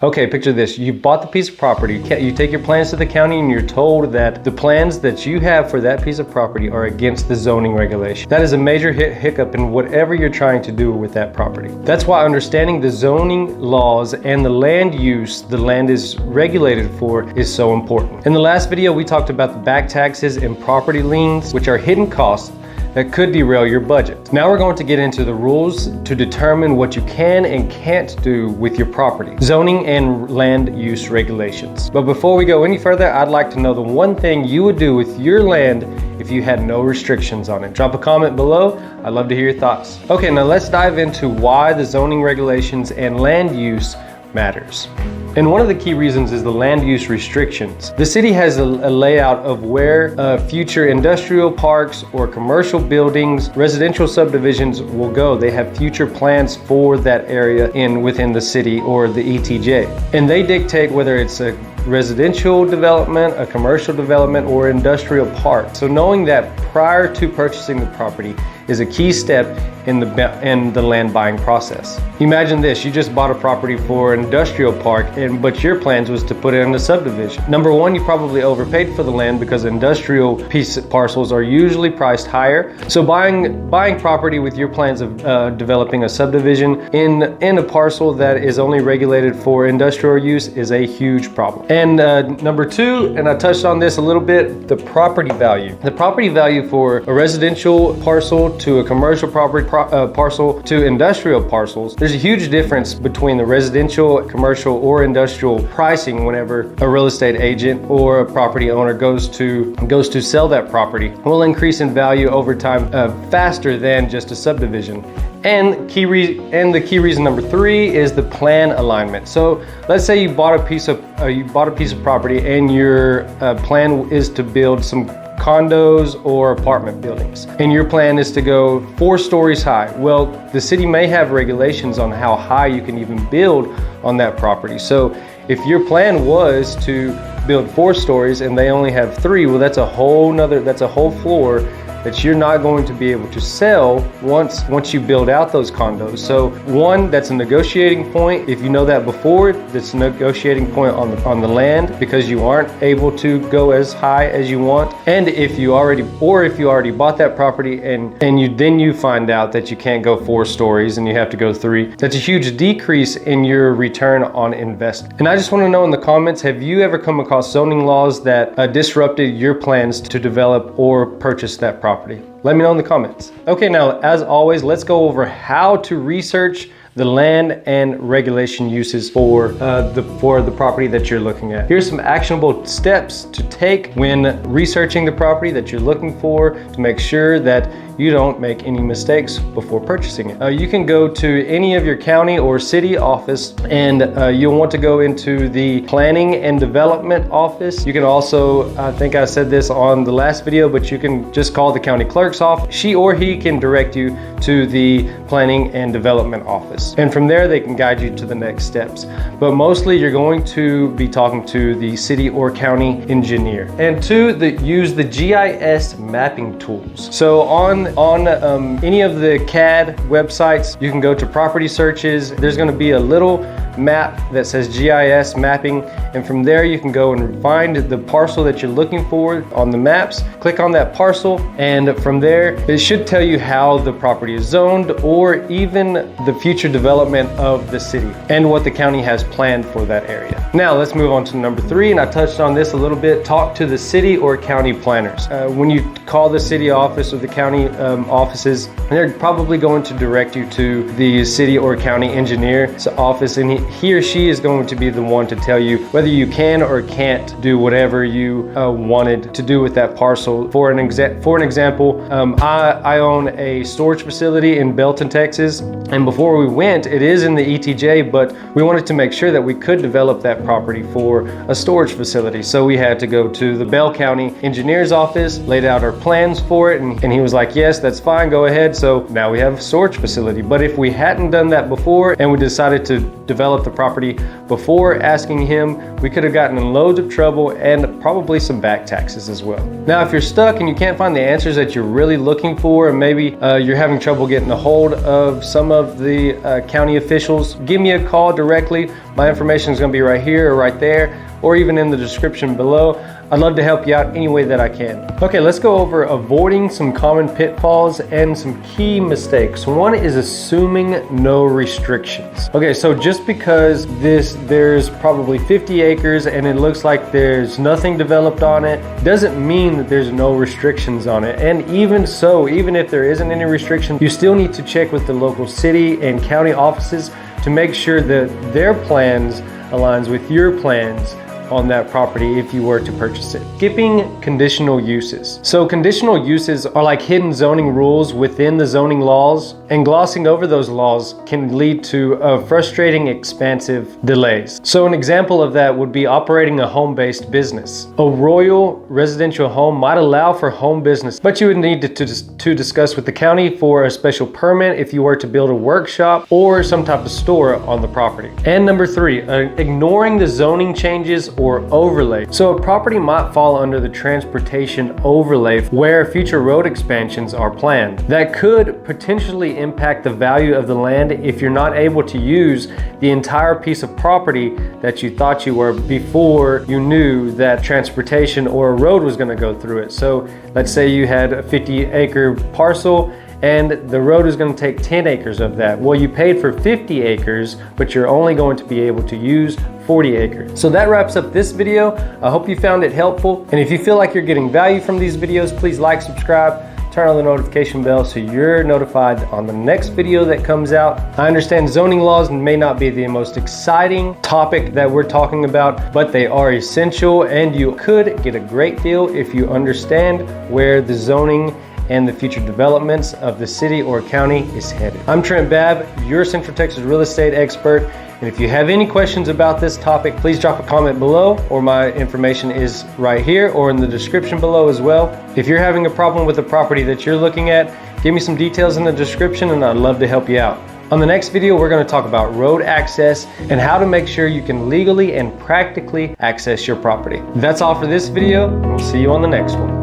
Okay, picture this. You bought the piece of property. You take your plans to the county and you're told that the plans that you have for that piece of property are against the zoning regulation. That is a major hiccup in whatever you're trying to do with that property. That's why understanding the zoning laws and the land use the land is regulated for is so important. In the last video, we talked about the back taxes and property liens, which are hidden costs that could derail your budget. Now we're going to get into the rules to determine what you can and can't do with your property, zoning and land use regulations. But before we go any further, I'd like to know the one thing you would do with your land if you had no restrictions on it. Drop a comment below. I'd love to hear your thoughts. Okay, now let's dive into why the zoning regulations and land use matters. And one of the key reasons is the land use restrictions. The city has a layout of where future industrial parks or commercial buildings, residential subdivisions will go. They have future plans for that area within the city or the ETJ. And they dictate whether it's a residential development, a commercial development, or industrial park. So knowing that prior to purchasing the property is a key step in the land buying process. Imagine this, you just bought a property for an industrial park, but your plans was to put it in a subdivision. Number one, you probably overpaid for the land because industrial parcels are usually priced higher. So buying property with your plans of developing a subdivision in a parcel that is only regulated for industrial use is a huge problem. And number two, and I touched on this a little bit, the property value. The property value for a residential parcel to a commercial property parcel to industrial parcels, there's a huge difference between the residential, commercial, or industrial pricing whenever a real estate agent or a property owner goes to sell that property. Will increase in value over time faster than just a subdivision. And the key reason number three is the plan alignment. So let's say you bought a piece of property and your plan is to build some condos or apartment buildings, and your plan is to go 4 stories high. Well, the city may have regulations on how high you can even build on that property. So if your plan was to build 4 stories and they only have 3, well, that's a whole floor that you're not going to be able to sell once you build out those condos. So one, that's a negotiating point. If you know that before, that's a negotiating point on the land because you aren't able to go as high as you want. And if you already bought that property and you find out that you can't go 4 stories and you have to go 3, that's a huge decrease in your return on investment. And I just want to know in the comments, have you ever come across zoning laws that disrupted your plans to develop or purchase that property? Let me know in the comments. Okay, now as always, let's go over how to research the land and regulation uses for the property that you're looking at. Here's some actionable steps to take when researching the property that you're looking for to make sure that you don't make any mistakes before purchasing it. You can go to any of your county or city office and you'll want to go into the planning and development office. You can also, I think I said this on the last video, but you can just call the county clerk's office. She or he can direct you to the planning and development office. And from there, they can guide you to the next steps. But mostly you're going to be talking to the city or county engineer. And two, use the GIS mapping tools. So on any of the CAD websites, you can go to property searches. There's going to be a little map that says GIS mapping, and from there you can go and find the parcel that you're looking for on the maps. Click on that parcel, and from there it should tell you how the property is zoned or even the future development of the city and what the county has planned for that area. Now let's move on to number 3, and I touched on this a little bit. Talk to the city or county planners. When you call the city office or the county offices, they're probably going to direct you to the city or county engineer's office, and he or she is going to be the one to tell you whether you can or can't do whatever you wanted to do with that parcel. For an example, I own a storage facility in Belton, Texas, and before we went, it is in the ETJ, but we wanted to make sure that we could develop that property for a storage facility. So we had to go to the Bell County engineer's office, laid out our plans for it, and he was like, yes, that's fine, go ahead. So now we have a storage facility. But if we hadn't done that before and we decided to develop develop the property before asking him, we could have gotten in loads of trouble and probably some back taxes as well. Now, if you're stuck and you can't find the answers that you're really looking for, and maybe you're having trouble getting a hold of some of the county officials, give me a call directly. My information is going to be right here or right there, or even in the description below. I'd love to help you out any way that I can. Okay, let's go over avoiding some common pitfalls and some key mistakes. One is assuming no restrictions. Okay, so just because there's probably 50 acres and it looks like there's nothing developed on it, doesn't mean that there's no restrictions on it. And even so, even if there isn't any restriction, you still need to check with the local city and county offices to make sure that their plans aligns with your plans on that property if you were to purchase it. Skipping conditional uses. So conditional uses are like hidden zoning rules within the zoning laws, and glossing over those laws can lead to frustrating, expansive delays. So an example of that would be operating a home-based business. A royal residential home might allow for home business, but you would need to discuss with the county for a special permit if you were to build a workshop or some type of store on the property. And number 3, ignoring the zoning changes or overlay. So a property might fall under the transportation overlay where future road expansions are planned. That could potentially impact the value of the land if you're not able to use the entire piece of property that you thought you were before you knew that transportation or a road was going to go through it. So let's say you had a 50-acre parcel and the road is going to take 10 acres of that. Well, you paid for 50 acres, but you're only going to be able to use 40 acres. So that wraps up this video. I hope you found it helpful. And if you feel like you're getting value from these videos, please like, subscribe, turn on the notification bell so you're notified on the next video that comes out. I understand zoning laws may not be the most exciting topic that we're talking about, but they are essential, and you could get a great deal if you understand where the zoning and the future developments of the city or county is headed. I'm Trent Babb, your Central Texas real estate expert. And if you have any questions about this topic, please drop a comment below, or my information is right here or in the description below as well. If you're having a problem with the property that you're looking at, give me some details in the description and I'd love to help you out. On the next video, we're going to talk about road access and how to make sure you can legally and practically access your property. That's all for this video, and we'll see you on the next one.